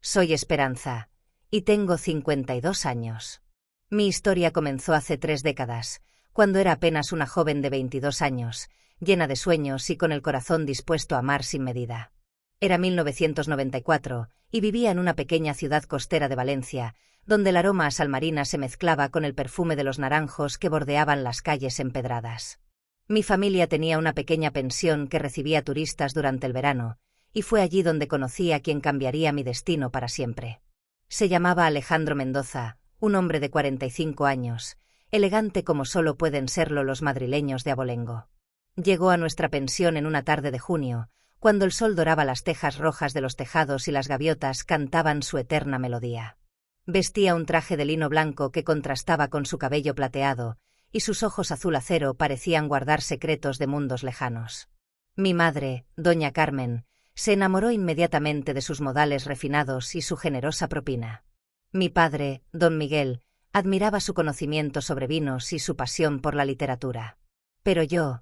Soy Esperanza, y tengo 52 años. Mi historia comenzó hace 3 décadas, cuando era apenas una joven de 22 años, llena de sueños y con el corazón dispuesto a amar sin medida. Era 1994, y vivía en una pequeña ciudad costera de Valencia, donde el aroma a sal marina se mezclaba con el perfume de los naranjos que bordeaban las calles empedradas. Mi familia tenía una pequeña pensión que recibía turistas durante el verano, y fue allí donde conocí a quien cambiaría mi destino para siempre. Se llamaba Alejandro Mendoza, un hombre de 45 años, elegante como solo pueden serlo los madrileños de abolengo. Llegó a nuestra pensión en una tarde de junio, cuando el sol doraba las tejas rojas de los tejados y las gaviotas cantaban su eterna melodía. Vestía un traje de lino blanco que contrastaba con su cabello plateado, y sus ojos azul acero parecían guardar secretos de mundos lejanos. Mi madre, doña Carmen, se enamoró inmediatamente de sus modales refinados y su generosa propina. Mi padre, don Miguel, admiraba su conocimiento sobre vinos y su pasión por la literatura. Pero yo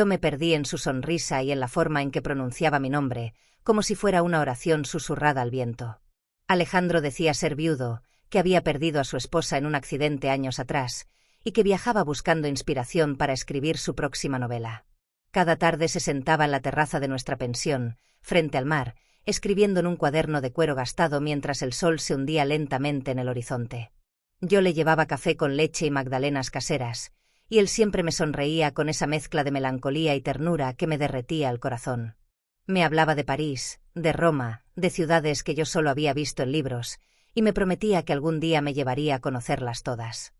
me perdí en su sonrisa y en la forma en que pronunciaba mi nombre, como si fuera una oración susurrada al viento. Alejandro decía ser viudo, que había perdido a su esposa en un accidente años atrás, y que viajaba buscando inspiración para escribir su próxima novela. Cada tarde se sentaba en la terraza de nuestra pensión, frente al mar, escribiendo en un cuaderno de cuero gastado mientras el sol se hundía lentamente en el horizonte. Yo le llevaba café con leche y magdalenas caseras, y él siempre me sonreía con esa mezcla de melancolía y ternura que me derretía el corazón. Me hablaba de París, de Roma, de ciudades que yo solo había visto en libros, y me prometía que algún día me llevaría a conocerlas todas.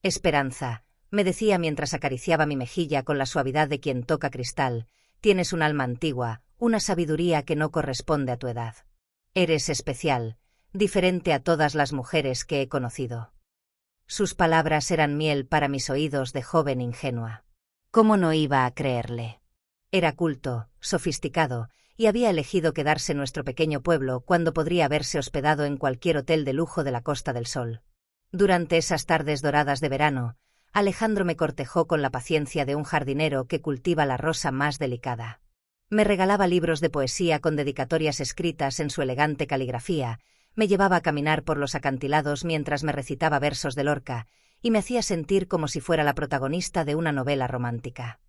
Esperanza, me decía mientras acariciaba mi mejilla con la suavidad de quien toca cristal, tienes un alma antigua, una sabiduría que no corresponde a tu edad. Eres especial, diferente a todas las mujeres que he conocido. Sus palabras eran miel para mis oídos de joven ingenua. ¿Cómo no iba a creerle? Era culto, sofisticado, y había elegido quedarse en nuestro pequeño pueblo cuando podría haberse hospedado en cualquier hotel de lujo de la Costa del Sol. Durante esas tardes doradas de verano, Alejandro me cortejó con la paciencia de un jardinero que cultiva la rosa más delicada. Me regalaba libros de poesía con dedicatorias escritas en su elegante caligrafía, me llevaba a caminar por los acantilados mientras me recitaba versos de Lorca, y me hacía sentir como si fuera la protagonista de una novela romántica.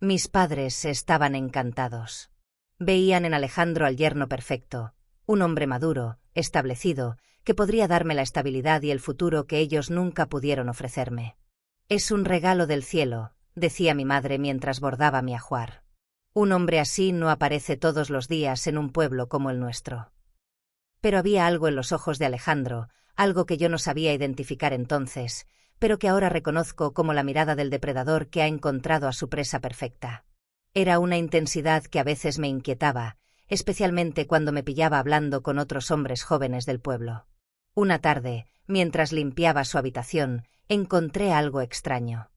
Mis padres estaban encantados. Veían en Alejandro al yerno perfecto, un hombre maduro, establecido, que podría darme la estabilidad y el futuro que ellos nunca pudieron ofrecerme. Es un regalo del cielo, decía mi madre mientras bordaba mi ajuar. Un hombre así no aparece todos los días en un pueblo como el nuestro. Pero había algo en los ojos de Alejandro, algo que yo no sabía identificar entonces, pero que ahora reconozco como la mirada del depredador que ha encontrado a su presa perfecta. Era una intensidad que a veces me inquietaba, especialmente cuando me pillaba hablando con otros hombres jóvenes del pueblo. Una tarde, mientras limpiaba su habitación, encontré algo extraño.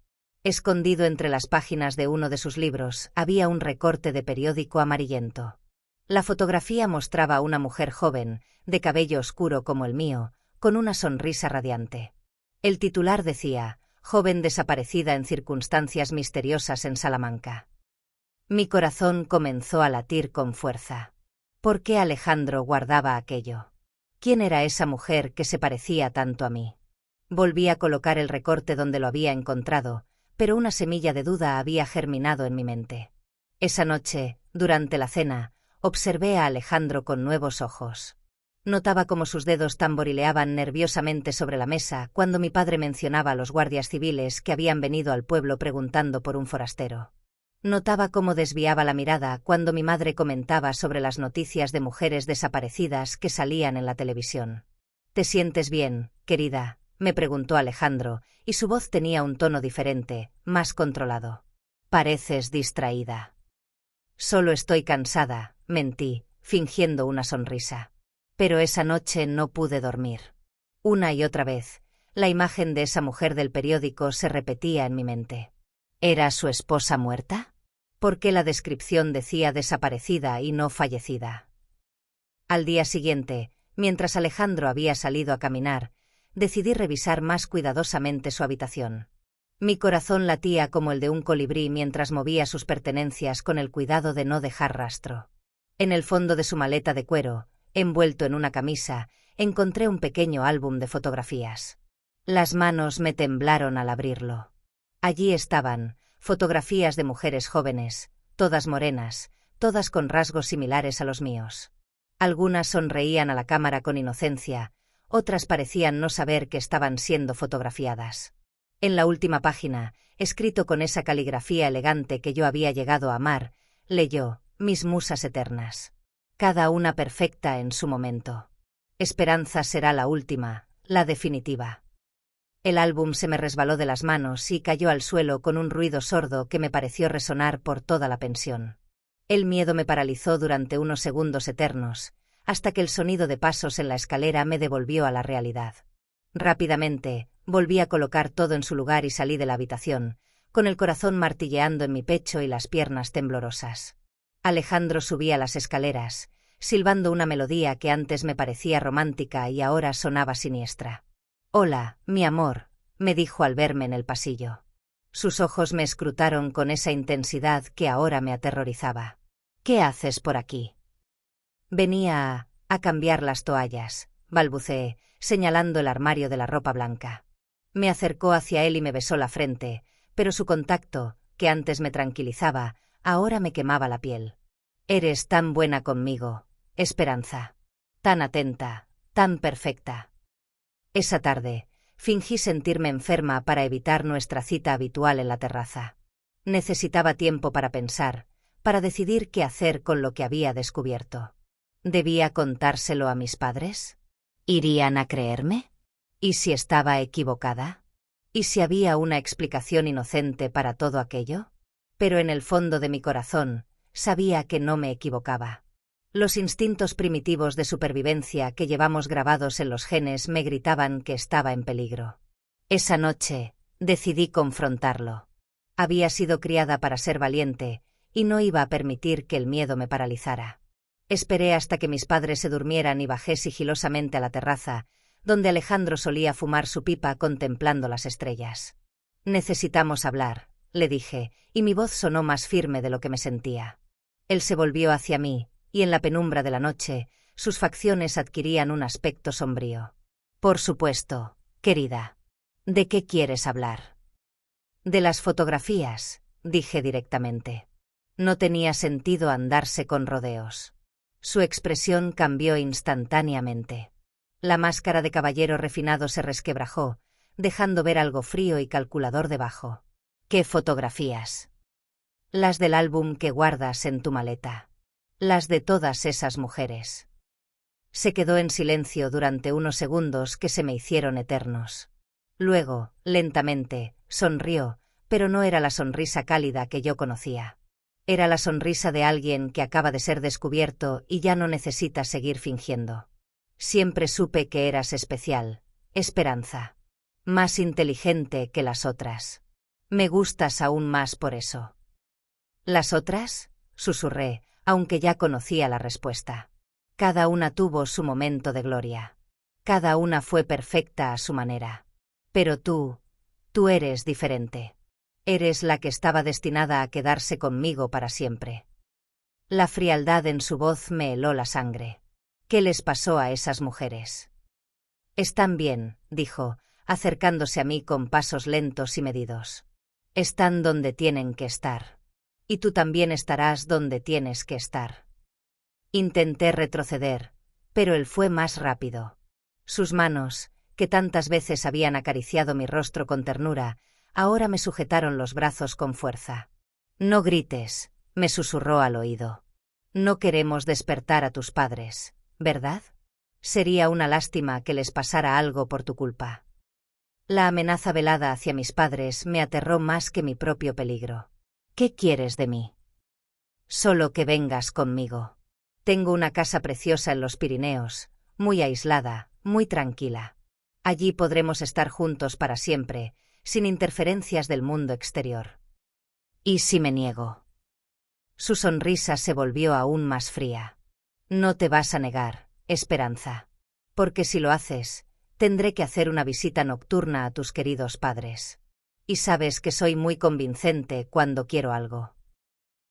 Escondido entre las páginas de uno de sus libros había un recorte de periódico amarillento. La fotografía mostraba a una mujer joven, de cabello oscuro como el mío, con una sonrisa radiante. El titular decía, joven desaparecida en circunstancias misteriosas en Salamanca. Mi corazón comenzó a latir con fuerza. ¿Por qué Alejandro guardaba aquello? ¿Quién era esa mujer que se parecía tanto a mí? Volví a colocar el recorte donde lo había encontrado, pero una semilla de duda había germinado en mi mente. Esa noche, durante la cena, observé a Alejandro con nuevos ojos. Notaba cómo sus dedos tamborileaban nerviosamente sobre la mesa cuando mi padre mencionaba a los guardias civiles que habían venido al pueblo preguntando por un forastero. Notaba cómo desviaba la mirada cuando mi madre comentaba sobre las noticias de mujeres desaparecidas que salían en la televisión. ¿Te sientes bien, querida?, me preguntó Alejandro, y su voz tenía un tono diferente, más controlado. Pareces distraída. Solo estoy cansada, mentí, fingiendo una sonrisa. Pero esa noche no pude dormir. Una y otra vez, la imagen de esa mujer del periódico se repetía en mi mente. ¿Era su esposa muerta? ¿Por qué la descripción decía desaparecida y no fallecida? Al día siguiente, mientras Alejandro había salido a caminar, decidí revisar más cuidadosamente su habitación. Mi corazón latía como el de un colibrí mientras movía sus pertenencias con el cuidado de no dejar rastro. En el fondo de su maleta de cuero, Envuelto en una camisa, encontré un pequeño álbum de fotografías. Las manos me temblaron al abrirlo. Allí estaban, fotografías de mujeres jóvenes, todas morenas, todas con rasgos similares a los míos. Algunas sonreían a la cámara con inocencia, otras parecían no saber que estaban siendo fotografiadas. En la última página, escrito con esa caligrafía elegante que yo había llegado a amar, leyó: mis musas eternas. Cada una perfecta en su momento. Esperanza será la última, la definitiva. El álbum se me resbaló de las manos y cayó al suelo con un ruido sordo que me pareció resonar por toda la pensión. El miedo me paralizó durante unos segundos eternos, hasta que el sonido de pasos en la escalera me devolvió a la realidad. Rápidamente, volví a colocar todo en su lugar y salí de la habitación, con el corazón martilleando en mi pecho y las piernas temblorosas. Alejandro subía las escaleras, silbando una melodía que antes me parecía romántica y ahora sonaba siniestra. «Hola, mi amor», me dijo al verme en el pasillo. Sus ojos me escrutaron con esa intensidad que ahora me aterrorizaba. «¿Qué haces por aquí?» «Venía a cambiar las toallas», balbuceé, señalando el armario de la ropa blanca. Me acercó hacia él y me besó la frente, pero su contacto, que antes me tranquilizaba, ahora me quemaba la piel. «Eres tan buena conmigo, Esperanza. Tan atenta, tan perfecta». Esa tarde, fingí sentirme enferma para evitar nuestra cita habitual en la terraza. Necesitaba tiempo para pensar, para decidir qué hacer con lo que había descubierto. ¿Debía contárselo a mis padres? ¿Irían a creerme? ¿Y si estaba equivocada? ¿Y si había una explicación inocente para todo aquello? Pero en el fondo de mi corazón, sabía que no me equivocaba. Los instintos primitivos de supervivencia que llevamos grabados en los genes me gritaban que estaba en peligro. Esa noche, decidí confrontarlo. Había sido criada para ser valiente, y no iba a permitir que el miedo me paralizara. Esperé hasta que mis padres se durmieran y bajé sigilosamente a la terraza, donde Alejandro solía fumar su pipa contemplando las estrellas. «Necesitamos hablar», le dije, y mi voz sonó más firme de lo que me sentía. Él se volvió hacia mí, y en la penumbra de la noche, sus facciones adquirían un aspecto sombrío. «Por supuesto, querida. ¿De qué quieres hablar?» «De las fotografías», dije directamente. No tenía sentido andarse con rodeos. Su expresión cambió instantáneamente. La máscara de caballero refinado se resquebrajó, dejando ver algo frío y calculador debajo. «¿Qué fotografías?» «Las del álbum que guardas en tu maleta. Las de todas esas mujeres». Se quedó en silencio durante unos segundos que se me hicieron eternos. Luego, lentamente, sonrió, pero no era la sonrisa cálida que yo conocía. Era la sonrisa de alguien que acaba de ser descubierto y ya no necesita seguir fingiendo. «Siempre supe que eras especial, Esperanza. Más inteligente que las otras. Me gustas aún más por eso». «¿Las otras?», susurré, aunque ya conocía la respuesta. Cada una tuvo su momento de gloria. Cada una fue perfecta a su manera. Pero tú eres diferente. Eres la que estaba destinada a quedarse conmigo para siempre. La frialdad en su voz me heló la sangre. ¿Qué les pasó a esas mujeres? «Están bien», dijo, acercándose a mí con pasos lentos y medidos. «Están donde tienen que estar. Y tú también estarás donde tienes que estar». Intenté retroceder, pero él fue más rápido. Sus manos, que tantas veces habían acariciado mi rostro con ternura, ahora me sujetaron los brazos con fuerza. «No grites», me susurró al oído. «No queremos despertar a tus padres, ¿verdad? Sería una lástima que les pasara algo por tu culpa». La amenaza velada hacia mis padres me aterró más que mi propio peligro. «¿Qué quieres de mí?» «Solo que vengas conmigo. Tengo una casa preciosa en los Pirineos, muy aislada, muy tranquila. Allí podremos estar juntos para siempre, sin interferencias del mundo exterior». «¿Y si me niego?» Su sonrisa se volvió aún más fría. «No te vas a negar, Esperanza. Porque si lo haces, tendré que hacer una visita nocturna a tus queridos padres. Y sabes que soy muy convincente cuando quiero algo».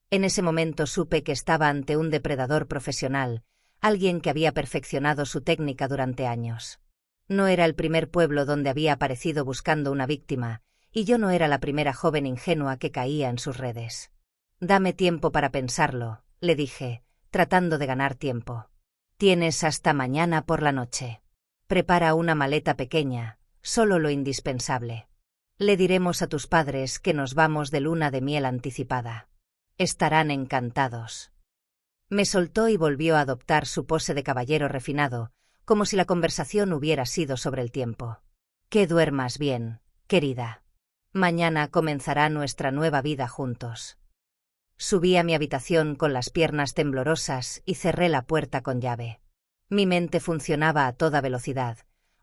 En ese momento supe que estaba ante un depredador profesional, alguien que había perfeccionado su técnica durante años. No era el primer pueblo donde había aparecido buscando una víctima, y yo no era la primera joven ingenua que caía en sus redes. «Dame tiempo para pensarlo», le dije, tratando de ganar tiempo. «Tienes hasta mañana por la noche. Prepara una maleta pequeña, solo lo indispensable. Le diremos a tus padres que nos vamos de luna de miel anticipada. Estarán encantados». Me soltó y volvió a adoptar su pose de caballero refinado, como si la conversación hubiera sido sobre el tiempo. «Que duermas bien, querida. Mañana comenzará nuestra nueva vida juntos». Subí a mi habitación con las piernas temblorosas y cerré la puerta con llave. Mi mente funcionaba a toda velocidad,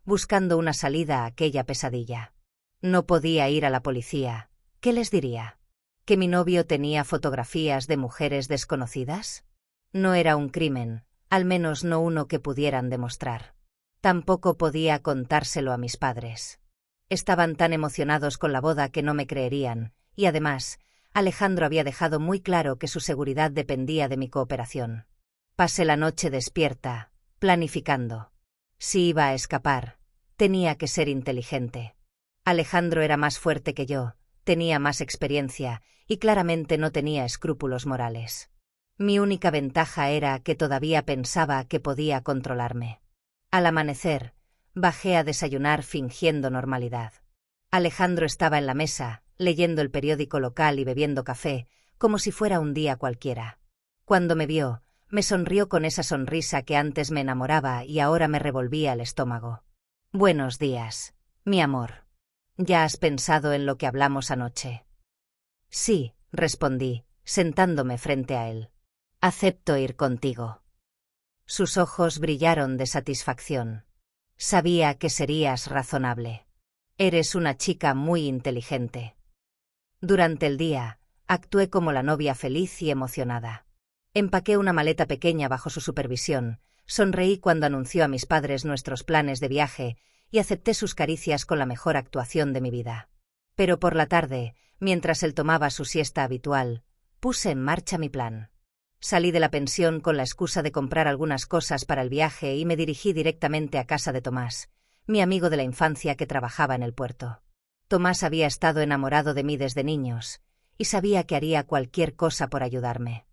buscando una salida a aquella pesadilla. No podía ir a la policía. ¿Qué les diría? ¿Que mi novio tenía fotografías de mujeres desconocidas? No era un crimen, al menos no uno que pudieran demostrar. Tampoco podía contárselo a mis padres. Estaban tan emocionados con la boda que no me creerían, y además, Alejandro había dejado muy claro que su seguridad dependía de mi cooperación. Pasé la noche despierta, planificando. Si iba a escapar, tenía que ser inteligente. Alejandro era más fuerte que yo, tenía más experiencia, y claramente no tenía escrúpulos morales. Mi única ventaja era que todavía pensaba que podía controlarme. Al amanecer, bajé a desayunar fingiendo normalidad. Alejandro estaba en la mesa, leyendo el periódico local y bebiendo café, como si fuera un día cualquiera. Cuando me vio, me sonrió con esa sonrisa que antes me enamoraba y ahora me revolvía el estómago. «Buenos días, mi amor. ¿Ya has pensado en lo que hablamos anoche?» «Sí», respondí, sentándome frente a él. «Acepto ir contigo». Sus ojos brillaron de satisfacción. «Sabía que serías razonable. Eres una chica muy inteligente». Durante el día, actué como la novia feliz y emocionada. Empaqué una maleta pequeña bajo su supervisión, sonreí cuando anunció a mis padres nuestros planes de viaje y acepté sus caricias con la mejor actuación de mi vida. Pero por la tarde, mientras él tomaba su siesta habitual, puse en marcha mi plan. Salí de la pensión con la excusa de comprar algunas cosas para el viaje y me dirigí directamente a casa de Tomás, mi amigo de la infancia que trabajaba en el puerto. Tomás había estado enamorado de mí desde niños, y sabía que haría cualquier cosa por ayudarme.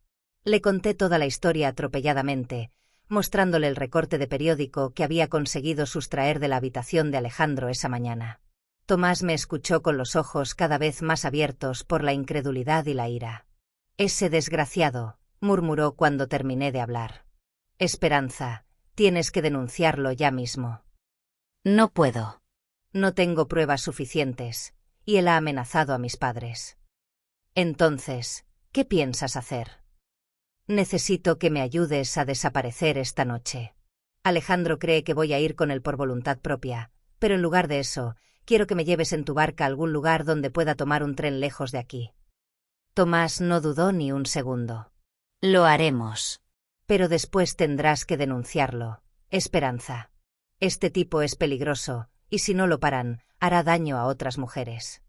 Le conté toda la historia atropelladamente, mostrándole el recorte de periódico que había conseguido sustraer de la habitación de Alejandro esa mañana. Tomás me escuchó con los ojos cada vez más abiertos por la incredulidad y la ira. «Ese desgraciado», murmuró cuando terminé de hablar. «Esperanza, tienes que denunciarlo ya mismo». «No puedo. No tengo pruebas suficientes, y él ha amenazado a mis padres». «Entonces, ¿qué piensas hacer?» «Necesito que me ayudes a desaparecer esta noche. Alejandro cree que voy a ir con él por voluntad propia, pero en lugar de eso, quiero que me lleves en tu barca a algún lugar donde pueda tomar un tren lejos de aquí». Tomás no dudó ni un segundo. «Lo haremos. Pero después tendrás que denunciarlo, Esperanza. Este tipo es peligroso, y si no lo paran, hará daño a otras mujeres».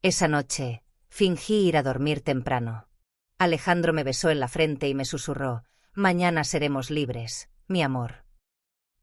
Esa noche, fingí ir a dormir temprano. Alejandro me besó en la frente y me susurró: «Mañana seremos libres, mi amor».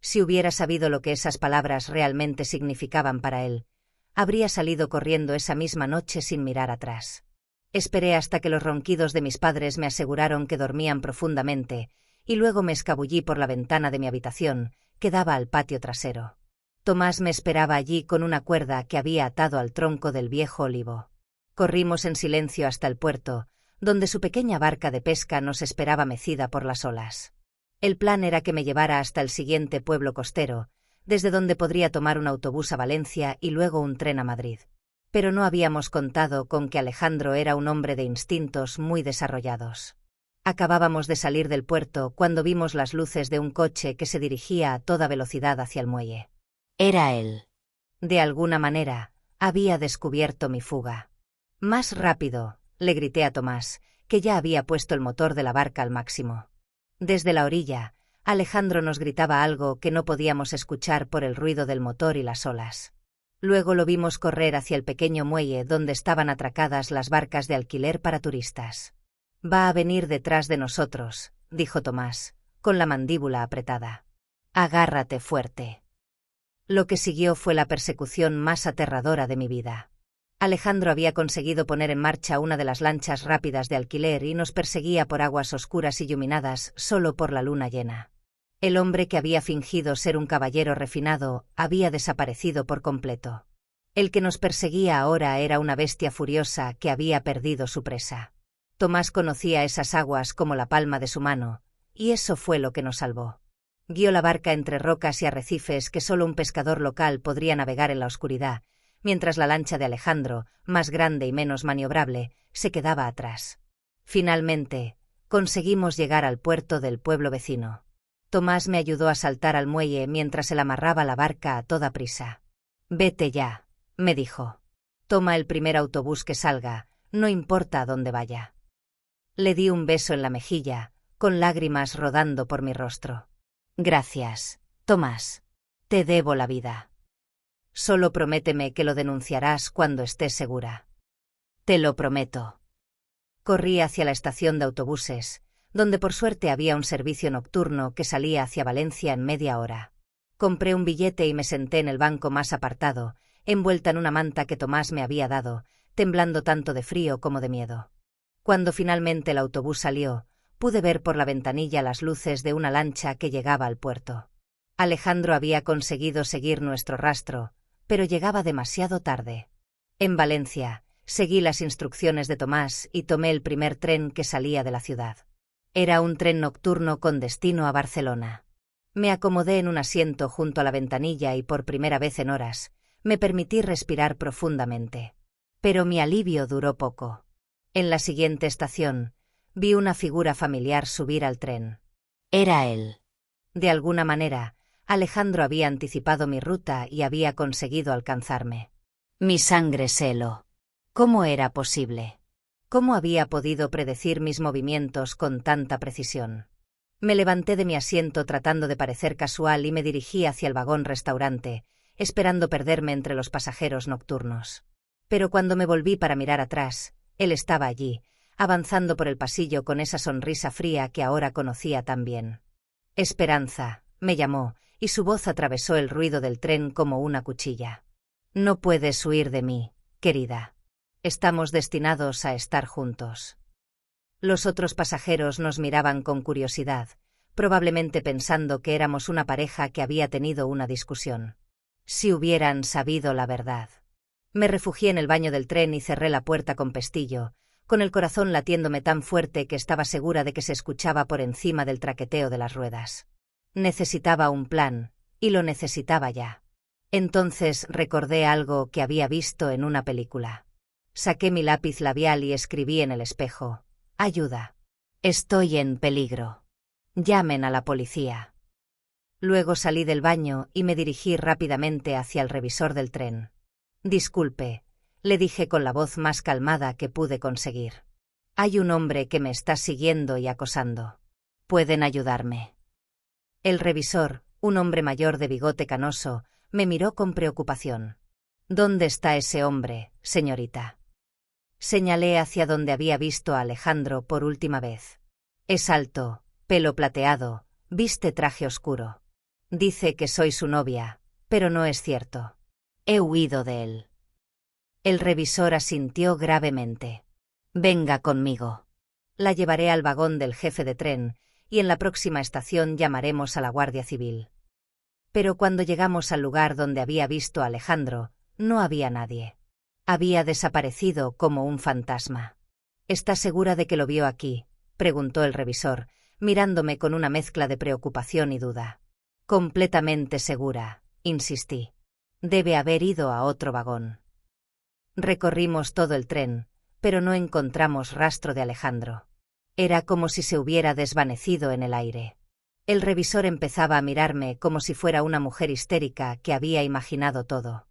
Si hubiera sabido lo que esas palabras realmente significaban para él, habría salido corriendo esa misma noche sin mirar atrás. Esperé hasta que los ronquidos de mis padres me aseguraron que dormían profundamente, y luego me escabullí por la ventana de mi habitación, que daba al patio trasero. Tomás me esperaba allí con una cuerda que había atado al tronco del viejo olivo. Corrimos en silencio hasta el puerto, donde su pequeña barca de pesca nos esperaba mecida por las olas. El plan era que me llevara hasta el siguiente pueblo costero, desde donde podría tomar un autobús a Valencia y luego un tren a Madrid. Pero no habíamos contado con que Alejandro era un hombre de instintos muy desarrollados. Acabábamos de salir del puerto cuando vimos las luces de un coche que se dirigía a toda velocidad hacia el muelle. Era él. De alguna manera, había descubierto mi fuga. «Más rápido», le grité a Tomás, que ya había puesto el motor de la barca al máximo. Desde la orilla, Alejandro nos gritaba algo que no podíamos escuchar por el ruido del motor y las olas. Luego lo vimos correr hacia el pequeño muelle donde estaban atracadas las barcas de alquiler para turistas. «Va a venir detrás de nosotros», dijo Tomás, con la mandíbula apretada. «Agárrate fuerte». Lo que siguió fue la persecución más aterradora de mi vida. Alejandro había conseguido poner en marcha una de las lanchas rápidas de alquiler y nos perseguía por aguas oscuras y iluminadas solo por la luna llena. El hombre que había fingido ser un caballero refinado había desaparecido por completo. El que nos perseguía ahora era una bestia furiosa que había perdido su presa. Tomás conocía esas aguas como la palma de su mano, y eso fue lo que nos salvó. Guió la barca entre rocas y arrecifes que solo un pescador local podría navegar en la oscuridad, mientras la lancha de Alejandro, más grande y menos maniobrable, se quedaba atrás. Finalmente, conseguimos llegar al puerto del pueblo vecino. Tomás me ayudó a saltar al muelle mientras él amarraba la barca a toda prisa. «Vete ya», me dijo. «Toma el primer autobús que salga, no importa a dónde vaya». Le di un beso en la mejilla, con lágrimas rodando por mi rostro. «Gracias, Tomás. Te debo la vida. Solo prométeme que lo denunciarás cuando estés segura». «Te lo prometo». Corrí hacia la estación de autobuses, donde por suerte había un servicio nocturno que salía hacia Valencia en media hora. Compré un billete y me senté en el banco más apartado, envuelta en una manta que Tomás me había dado, temblando tanto de frío como de miedo. Cuando finalmente el autobús salió, pude ver por la ventanilla las luces de una lancha que llegaba al puerto. Alejandro había conseguido seguir nuestro rastro, pero llegaba demasiado tarde. En Valencia, seguí las instrucciones de Tomás y tomé el primer tren que salía de la ciudad. Era un tren nocturno con destino a Barcelona. Me acomodé en un asiento junto a la ventanilla y por primera vez en horas, me permití respirar profundamente. Pero mi alivio duró poco. En la siguiente estación, vi una figura familiar subir al tren. Era él. De alguna manera, Alejandro había anticipado mi ruta y había conseguido alcanzarme. Mi sangre se heló. ¿Cómo era posible? ¿Cómo había podido predecir mis movimientos con tanta precisión? Me levanté de mi asiento tratando de parecer casual y me dirigí hacia el vagón-restaurante, esperando perderme entre los pasajeros nocturnos. Pero cuando me volví para mirar atrás, él estaba allí, avanzando por el pasillo con esa sonrisa fría que ahora conocía tan bien. «Esperanza», me llamó, y su voz atravesó el ruido del tren como una cuchilla. «No puedes huir de mí, querida. Estamos destinados a estar juntos». Los otros pasajeros nos miraban con curiosidad, probablemente pensando que éramos una pareja que había tenido una discusión. Si hubieran sabido la verdad. Me refugié en el baño del tren y cerré la puerta con pestillo, con el corazón latiéndome tan fuerte que estaba segura de que se escuchaba por encima del traqueteo de las ruedas. Necesitaba un plan, y lo necesitaba ya. Entonces recordé algo que había visto en una película. Saqué mi lápiz labial y escribí en el espejo: «Ayuda. Estoy en peligro. Llamen a la policía». Luego salí del baño y me dirigí rápidamente hacia el revisor del tren. «Disculpe», le dije con la voz más calmada que pude conseguir. «Hay un hombre que me está siguiendo y acosando. ¿Pueden ayudarme?» El revisor, un hombre mayor de bigote canoso, me miró con preocupación. «¿Dónde está ese hombre, señorita?» Señalé hacia donde había visto a Alejandro por última vez. «Es alto, pelo plateado, viste traje oscuro. Dice que soy su novia, pero no es cierto. He huido de él». El revisor asintió gravemente. «Venga conmigo. La llevaré al vagón del jefe de tren, y en la próxima estación llamaremos a la Guardia Civil». Pero cuando llegamos al lugar donde había visto a Alejandro, no había nadie. Había desaparecido como un fantasma. «¿Está segura de que lo vio aquí?», preguntó el revisor, mirándome con una mezcla de preocupación y duda. «Completamente segura», insistí. «Debe haber ido a otro vagón». Recorrimos todo el tren, pero no encontramos rastro de Alejandro. Era como si se hubiera desvanecido en el aire. El revisor empezaba a mirarme como si fuera una mujer histérica que había imaginado todo.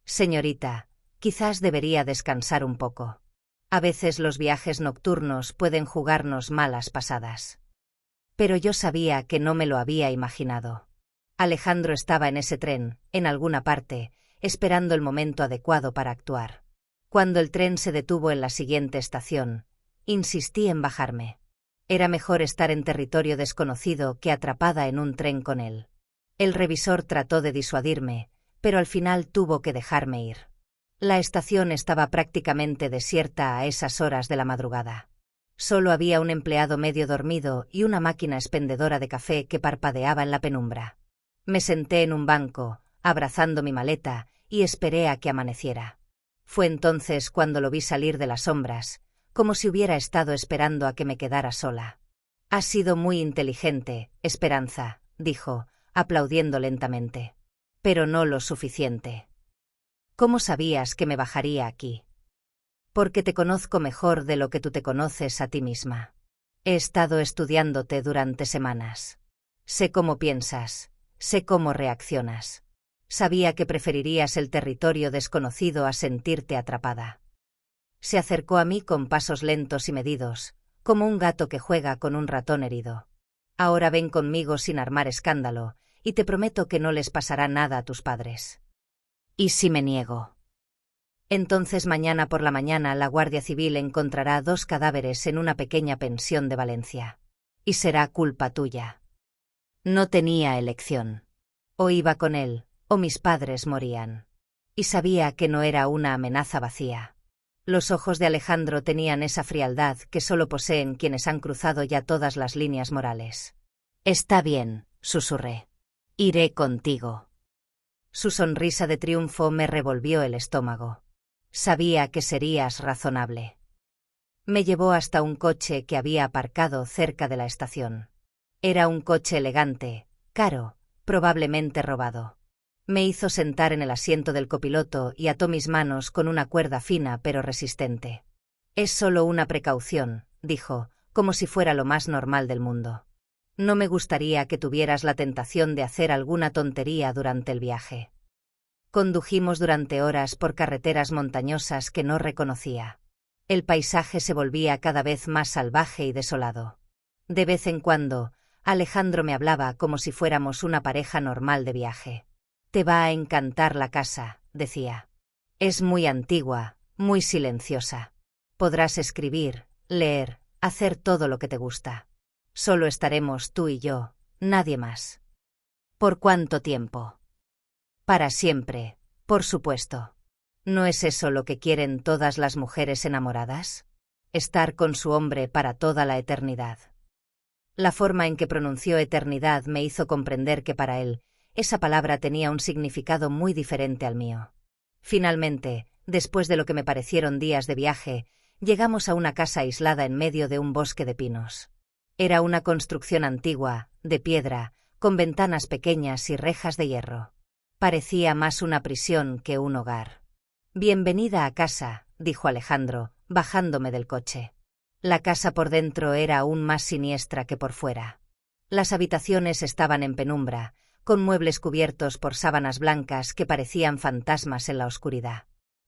«Señorita, quizás debería descansar un poco. A veces los viajes nocturnos pueden jugarnos malas pasadas». Pero yo sabía que no me lo había imaginado. Alejandro estaba en ese tren, en alguna parte, esperando el momento adecuado para actuar. Cuando el tren se detuvo en la siguiente estación, insistí en bajarme. Era mejor estar en territorio desconocido que atrapada en un tren con él. El revisor trató de disuadirme, pero al final tuvo que dejarme ir. La estación estaba prácticamente desierta a esas horas de la madrugada. Solo había un empleado medio dormido y una máquina expendedora de café que parpadeaba en la penumbra. Me senté en un banco, abrazando mi maleta, y esperé a que amaneciera. Fue entonces cuando lo vi salir de las sombras, como si hubiera estado esperando a que me quedara sola. «Has sido muy inteligente, Esperanza», dijo, aplaudiendo lentamente. «Pero no lo suficiente». «¿Cómo sabías que me bajaría aquí?» «Porque te conozco mejor de lo que tú te conoces a ti misma. He estado estudiándote durante semanas. Sé cómo piensas, sé cómo reaccionas. Sabía que preferirías el territorio desconocido a sentirte atrapada». Se acercó a mí con pasos lentos y medidos, como un gato que juega con un ratón herido. «Ahora ven conmigo sin armar escándalo, y te prometo que no les pasará nada a tus padres». «¿Y si me niego?» «Entonces mañana por la mañana la Guardia Civil encontrará 2 cadáveres en una pequeña pensión de Valencia. Y será culpa tuya». No tenía elección. O iba con él, o mis padres morían. Y sabía que no era una amenaza vacía. Los ojos de Alejandro tenían esa frialdad que solo poseen quienes han cruzado ya todas las líneas morales. «Está bien», susurré. «Iré contigo». Su sonrisa de triunfo me revolvió el estómago. Sabía que serías razonable. Me llevó hasta un coche que había aparcado cerca de la estación. Era un coche elegante, caro, probablemente robado. Me hizo sentar en el asiento del copiloto y ató mis manos con una cuerda fina pero resistente. «Es solo una precaución», dijo, como si fuera lo más normal del mundo. «No me gustaría que tuvieras la tentación de hacer alguna tontería durante el viaje». Condujimos durante horas por carreteras montañosas que no reconocía. El paisaje se volvía cada vez más salvaje y desolado. De vez en cuando, Alejandro me hablaba como si fuéramos una pareja normal de viaje. «Te va a encantar la casa», decía. «Es muy antigua, muy silenciosa. Podrás escribir, leer, hacer todo lo que te gusta. Solo estaremos tú y yo, nadie más». «¿Por cuánto tiempo?» «Para siempre, por supuesto. ¿No es eso lo que quieren todas las mujeres enamoradas? Estar con su hombre para toda la eternidad». La forma en que pronunció eternidad me hizo comprender que para él, esa palabra tenía un significado muy diferente al mío. Finalmente, después de lo que me parecieron días de viaje, llegamos a una casa aislada en medio de un bosque de pinos. Era una construcción antigua, de piedra, con ventanas pequeñas y rejas de hierro. Parecía más una prisión que un hogar. «Bienvenida a casa», dijo Alejandro, bajándome del coche. La casa por dentro era aún más siniestra que por fuera. Las habitaciones estaban en penumbra, con muebles cubiertos por sábanas blancas que parecían fantasmas en la oscuridad.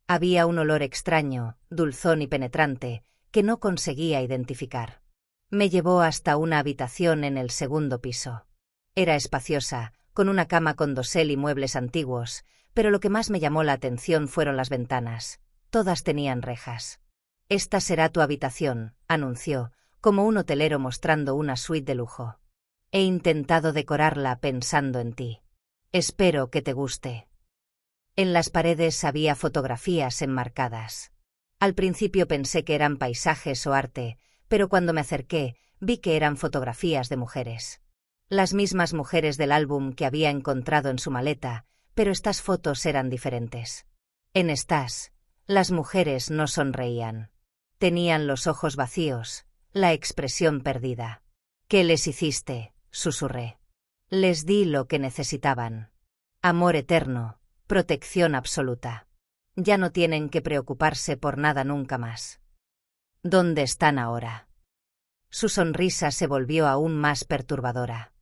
Había un olor extraño, dulzón y penetrante, que no conseguía identificar. Me llevó hasta una habitación en el segundo piso. Era espaciosa, con una cama con dosel y muebles antiguos, pero lo que más me llamó la atención fueron las ventanas. Todas tenían rejas. «Esta será tu habitación», anunció, como un hotelero mostrando una suite de lujo. «He intentado decorarla pensando en ti. Espero que te guste». En las paredes había fotografías enmarcadas. Al principio pensé que eran paisajes o arte, pero cuando me acerqué, vi que eran fotografías de mujeres. Las mismas mujeres del álbum que había encontrado en su maleta, pero estas fotos eran diferentes. En estas, las mujeres no sonreían. Tenían los ojos vacíos, la expresión perdida. «¿Qué les hiciste?», susurré. «Les di lo que necesitaban. Amor eterno, protección absoluta. Ya no tienen que preocuparse por nada nunca más». «¿Dónde están ahora?». Su sonrisa se volvió aún más perturbadora.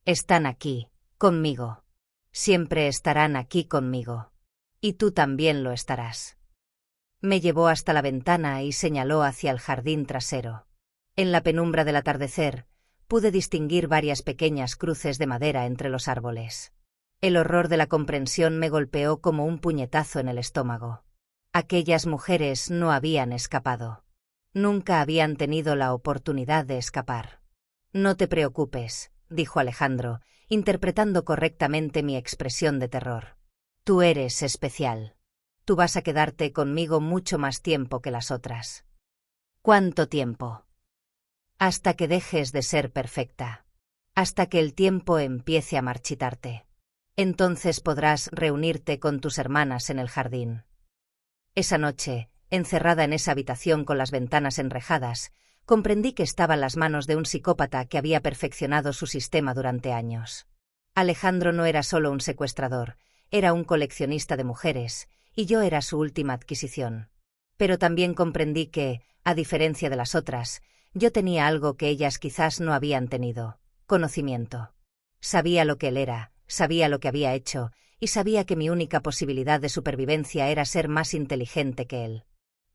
«Están aquí, conmigo. Siempre estarán aquí conmigo. Y tú también lo estarás». Me llevó hasta la ventana y señaló hacia el jardín trasero. En la penumbra del atardecer, pude distinguir varias pequeñas cruces de madera entre los árboles. El horror de la comprensión me golpeó como un puñetazo en el estómago. Aquellas mujeres no habían escapado. Nunca habían tenido la oportunidad de escapar. No te preocupes, dijo Alejandro, interpretando correctamente mi expresión de terror. Tú eres especial. Tú vas a quedarte conmigo mucho más tiempo que las otras. ¿Cuánto tiempo? Hasta que dejes de ser perfecta. Hasta que el tiempo empiece a marchitarte. Entonces podrás reunirte con tus hermanas en el jardín. Esa noche, encerrada en esa habitación con las ventanas enrejadas, comprendí que estaba en las manos de un psicópata que había perfeccionado su sistema durante años. Alejandro no era solo un secuestrador, era un coleccionista de mujeres, y yo era su última adquisición. Pero también comprendí que, a diferencia de las otras, yo tenía algo que ellas quizás no habían tenido: conocimiento. Sabía lo que él era, sabía lo que había hecho, y sabía que mi única posibilidad de supervivencia era ser más inteligente que él.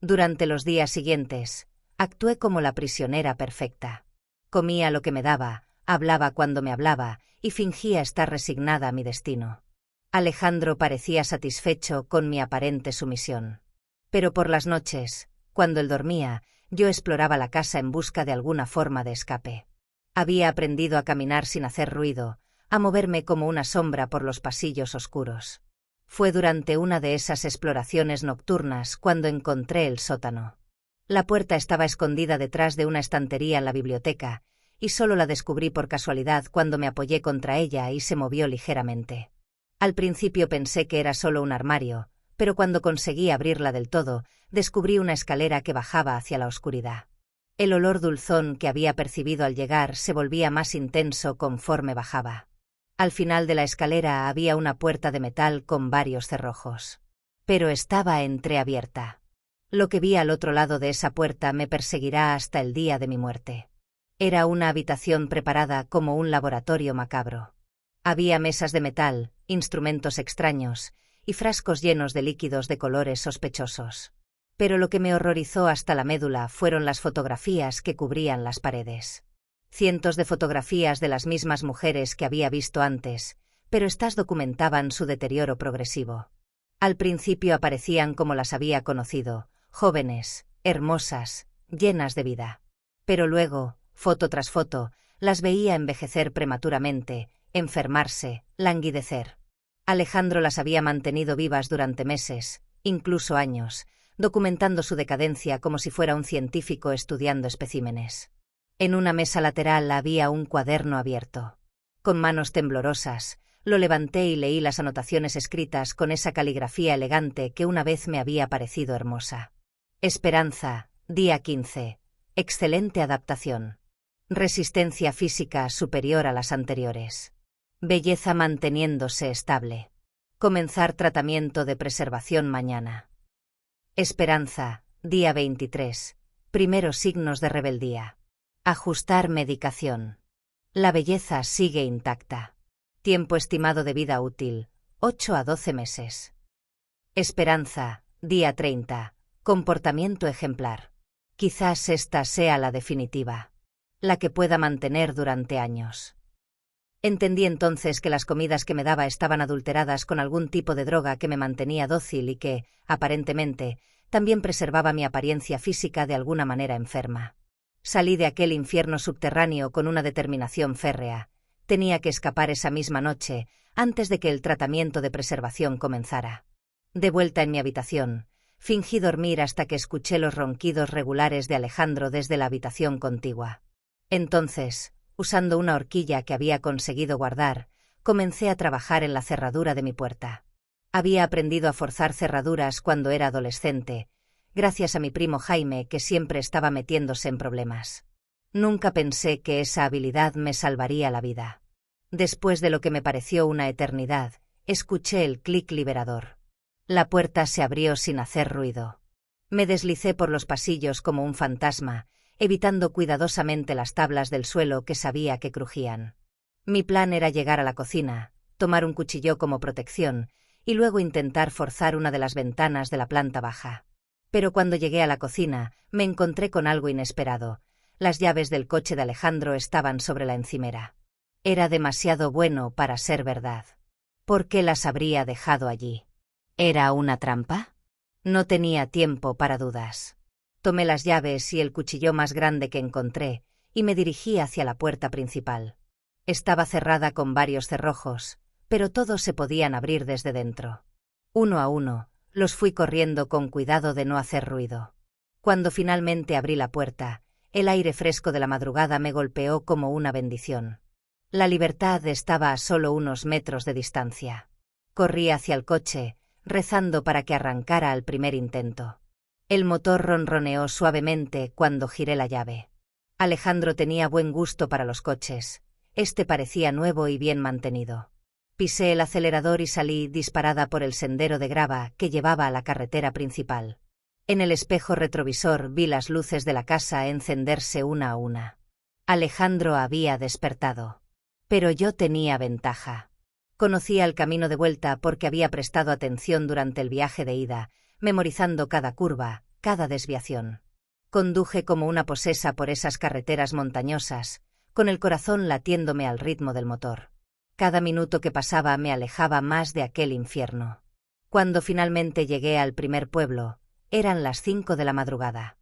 Durante los días siguientes, actué como la prisionera perfecta. Comía lo que me daba, hablaba cuando me hablaba, y fingía estar resignada a mi destino. Alejandro parecía satisfecho con mi aparente sumisión. Pero por las noches, cuando él dormía, yo exploraba la casa en busca de alguna forma de escape. Había aprendido a caminar sin hacer ruido, a moverme como una sombra por los pasillos oscuros. Fue durante una de esas exploraciones nocturnas cuando encontré el sótano. La puerta estaba escondida detrás de una estantería en la biblioteca, y solo la descubrí por casualidad cuando me apoyé contra ella y se movió ligeramente. Al principio pensé que era solo un armario, pero cuando conseguí abrirla del todo, descubrí una escalera que bajaba hacia la oscuridad. El olor dulzón que había percibido al llegar se volvía más intenso conforme bajaba. Al final de la escalera había una puerta de metal con varios cerrojos. Pero estaba entreabierta. Lo que vi al otro lado de esa puerta me perseguirá hasta el día de mi muerte. Era una habitación preparada como un laboratorio macabro. Había mesas de metal, instrumentos extraños, y frascos llenos de líquidos de colores sospechosos. Pero lo que me horrorizó hasta la médula fueron las fotografías que cubrían las paredes. Cientos de fotografías de las mismas mujeres que había visto antes, pero estas documentaban su deterioro progresivo. Al principio aparecían como las había conocido, jóvenes, hermosas, llenas de vida. Pero luego, foto tras foto, las veía envejecer prematuramente, enfermarse, languidecer. Alejandro las había mantenido vivas durante meses, incluso años, documentando su decadencia como si fuera un científico estudiando especímenes. En una mesa lateral había un cuaderno abierto. Con manos temblorosas, lo levanté y leí las anotaciones escritas con esa caligrafía elegante que una vez me había parecido hermosa. Esperanza, día 15. Excelente adaptación. Resistencia física superior a las anteriores. Belleza manteniéndose estable. Comenzar tratamiento de preservación mañana. Esperanza, día 23. Primeros signos de rebeldía. Ajustar medicación. La belleza sigue intacta. Tiempo estimado de vida útil, 8 a 12 meses. Esperanza, día 30. Comportamiento ejemplar. Quizás esta sea la definitiva. La que pueda mantener durante años. Entendí entonces que las comidas que me daba estaban adulteradas con algún tipo de droga que me mantenía dócil y que, aparentemente, también preservaba mi apariencia física de alguna manera enferma. Salí de aquel infierno subterráneo con una determinación férrea. Tenía que escapar esa misma noche, antes de que el tratamiento de preservación comenzara. De vuelta en mi habitación, fingí dormir hasta que escuché los ronquidos regulares de Alejandro desde la habitación contigua. Entonces, usando una horquilla que había conseguido guardar, comencé a trabajar en la cerradura de mi puerta. Había aprendido a forzar cerraduras cuando era adolescente, gracias a mi primo Jaime, que siempre estaba metiéndose en problemas. Nunca pensé que esa habilidad me salvaría la vida. Después de lo que me pareció una eternidad, escuché el clic liberador. La puerta se abrió sin hacer ruido. Me deslicé por los pasillos como un fantasma, evitando cuidadosamente las tablas del suelo que sabía que crujían. Mi plan era llegar a la cocina, tomar un cuchillo como protección, y luego intentar forzar una de las ventanas de la planta baja. Pero cuando llegué a la cocina, me encontré con algo inesperado. Las llaves del coche de Alejandro estaban sobre la encimera. Era demasiado bueno para ser verdad. ¿Por qué las habría dejado allí? ¿Era una trampa? No tenía tiempo para dudas. Tomé las llaves y el cuchillo más grande que encontré, y me dirigí hacia la puerta principal. Estaba cerrada con varios cerrojos, pero todos se podían abrir desde dentro. Uno a uno, los fui corriendo con cuidado de no hacer ruido. Cuando finalmente abrí la puerta, el aire fresco de la madrugada me golpeó como una bendición. La libertad estaba a solo unos metros de distancia. Corrí hacia el coche, rezando para que arrancara al primer intento. El motor ronroneó suavemente cuando giré la llave. Alejandro tenía buen gusto para los coches. Este parecía nuevo y bien mantenido. Pisé el acelerador y salí disparada por el sendero de grava que llevaba a la carretera principal. En el espejo retrovisor vi las luces de la casa encenderse una a una. Alejandro había despertado. Pero yo tenía ventaja. Conocía el camino de vuelta porque había prestado atención durante el viaje de ida, memorizando cada curva, cada desviación. Conduje como una posesa por esas carreteras montañosas, con el corazón latiéndome al ritmo del motor. Cada minuto que pasaba me alejaba más de aquel infierno. Cuando finalmente llegué al primer pueblo, eran las 5 de la madrugada.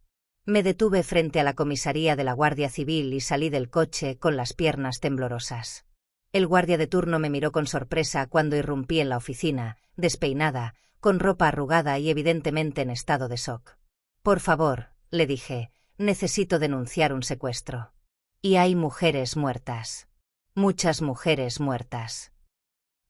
Me detuve frente a la comisaría de la Guardia Civil y salí del coche con las piernas temblorosas. El guardia de turno me miró con sorpresa cuando irrumpí en la oficina, despeinada, con ropa arrugada y evidentemente en estado de shock. «Por favor», le dije, «necesito denunciar un secuestro. Y hay mujeres muertas. Muchas mujeres muertas».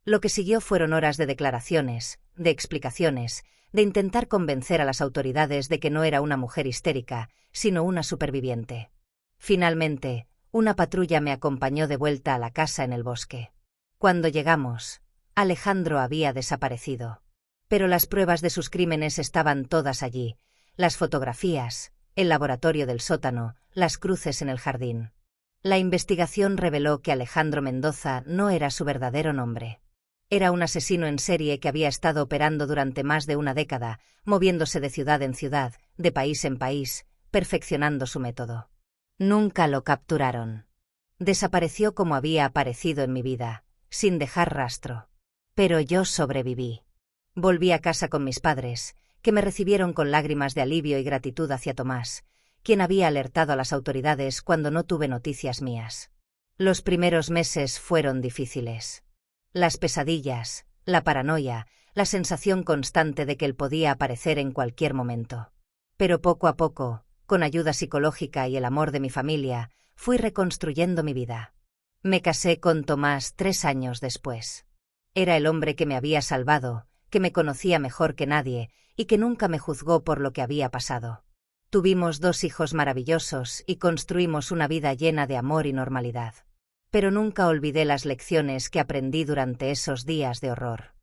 Lo que siguió fueron horas de declaraciones, de explicaciones, de intentar convencer a las autoridades de que no era una mujer histérica, sino una superviviente. Finalmente, una patrulla me acompañó de vuelta a la casa en el bosque. Cuando llegamos, Alejandro había desaparecido. Pero las pruebas de sus crímenes estaban todas allí, las fotografías, el laboratorio del sótano, las cruces en el jardín. La investigación reveló que Alejandro Mendoza no era su verdadero nombre. Era un asesino en serie que había estado operando durante más de una década, moviéndose de ciudad en ciudad, de país en país, perfeccionando su método. Nunca lo capturaron. Desapareció como había aparecido en mi vida, sin dejar rastro. Pero yo sobreviví. Volví a casa con mis padres, que me recibieron con lágrimas de alivio y gratitud hacia Tomás, quien había alertado a las autoridades cuando no tuve noticias mías. Los primeros meses fueron difíciles. Las pesadillas, la paranoia, la sensación constante de que él podía aparecer en cualquier momento. Pero poco a poco, con ayuda psicológica y el amor de mi familia, fui reconstruyendo mi vida. Me casé con Tomás 3 años después. Era el hombre que me había salvado, que me conocía mejor que nadie y que nunca me juzgó por lo que había pasado. Tuvimos 2 hijos maravillosos y construimos una vida llena de amor y normalidad. Pero nunca olvidé las lecciones que aprendí durante esos días de horror.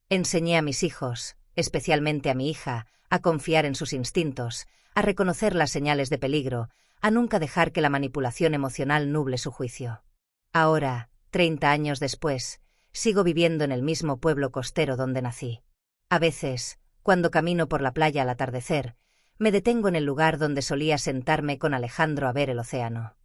Enseñé a mis hijos, especialmente a mi hija, a confiar en sus instintos, a reconocer las señales de peligro, a nunca dejar que la manipulación emocional nuble su juicio. Ahora, 30 años después, sigo viviendo en el mismo pueblo costero donde nací. A veces, cuando camino por la playa al atardecer, me detengo en el lugar donde solía sentarme con Alejandro a ver el océano.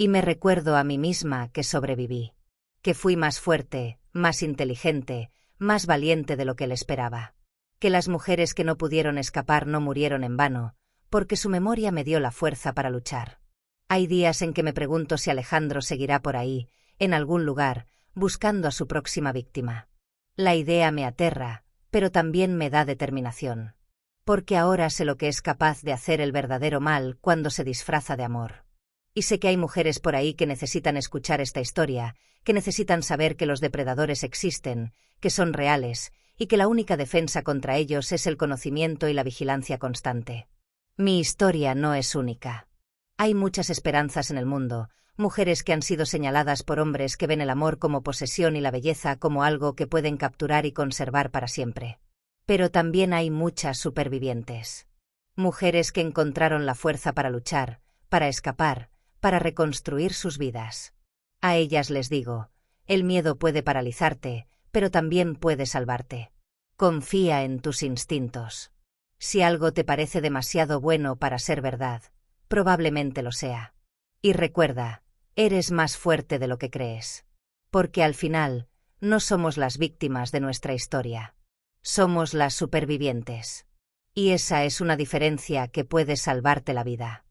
Y me recuerdo a mí misma que sobreviví, que fui más fuerte, más inteligente, más valiente de lo que él esperaba, que las mujeres que no pudieron escapar no murieron en vano, porque su memoria me dio la fuerza para luchar. Hay días en que me pregunto si Alejandro seguirá por ahí, en algún lugar, buscando a su próxima víctima. La idea me aterra, pero también me da determinación. Porque ahora sé lo que es capaz de hacer el verdadero mal cuando se disfraza de amor. Y sé que hay mujeres por ahí que necesitan escuchar esta historia, que necesitan saber que los depredadores existen, que son reales, y que la única defensa contra ellos es el conocimiento y la vigilancia constante. Mi historia no es única. Hay muchas esperanzas en el mundo, mujeres que han sido señaladas por hombres que ven el amor como posesión y la belleza como algo que pueden capturar y conservar para siempre. Pero también hay muchas supervivientes. Mujeres que encontraron la fuerza para luchar, para escapar, para reconstruir sus vidas. A ellas les digo, el miedo puede paralizarte, pero también puede salvarte. Confía en tus instintos. Si algo te parece demasiado bueno para ser verdad, probablemente lo sea. Y recuerda, eres más fuerte de lo que crees. Porque al final, no somos las víctimas de nuestra historia. Somos las supervivientes. Y esa es una diferencia que puede salvarte la vida.